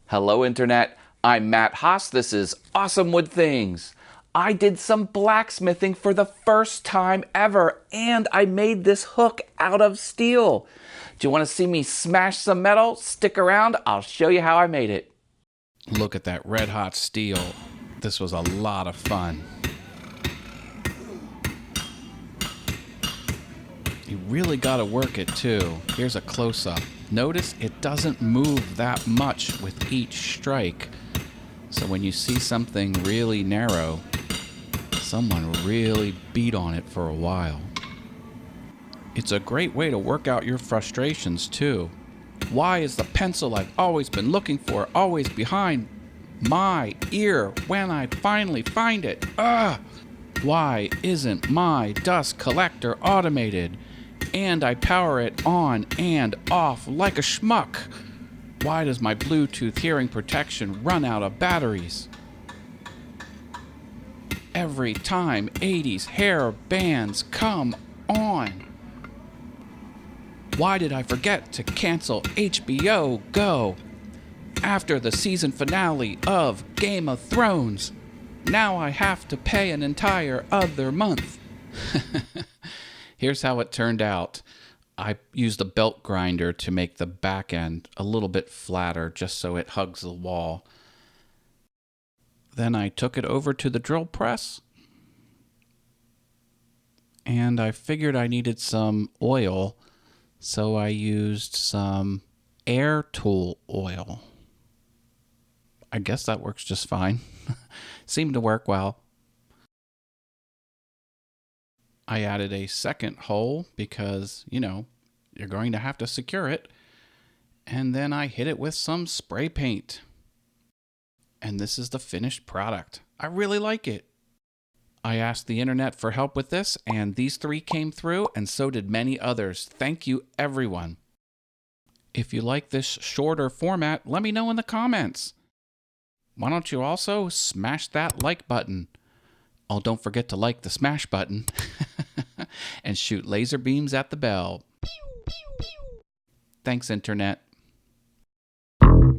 Hello, Internet. I'm Matt Haas. This is Awesome Wood Things. I did some blacksmithing for the first time ever, and I made this hook out of steel. Do you want to see me smash some metal? Stick around. I'll show you how I made it. Look at that red hot steel. This was a lot of fun. You really got to work it too. Here's a close-up. Notice it doesn't move that much with each strike. So when you see something really narrow, someone really beat on it for a while. It's a great way to work out your frustrations too. Why is the pencil I've always been looking for always behind my ear when I finally find it? Ugh! Why isn't my dust collector automated? And I power it on and off like a schmuck. Why does my Bluetooth hearing protection run out of batteries? Every time 80s hair bands come on. Why did I forget to cancel HBO Go after the season finale of Game of Thrones? Now I have to pay an entire other month. Here's how it turned out. I used a belt grinder to make the back end a little bit flatter just so it hugs the wall. Then I took it over to the drill press and I figured I needed some oil, so I used some air tool oil. I guess that works just fine. Seemed to work well. I added a second hole because, you're going to have to secure it. And then I hit it with some spray paint. And this is the finished product. I really like it. I asked the internet for help with this, and these 3 came through, and so did many others. Thank you, everyone. If you like this shorter format, let me know in the comments. Why don't you also smash that like button? Oh, don't forget to like the smash button and shoot laser beams at the bell. Thanks, Internet.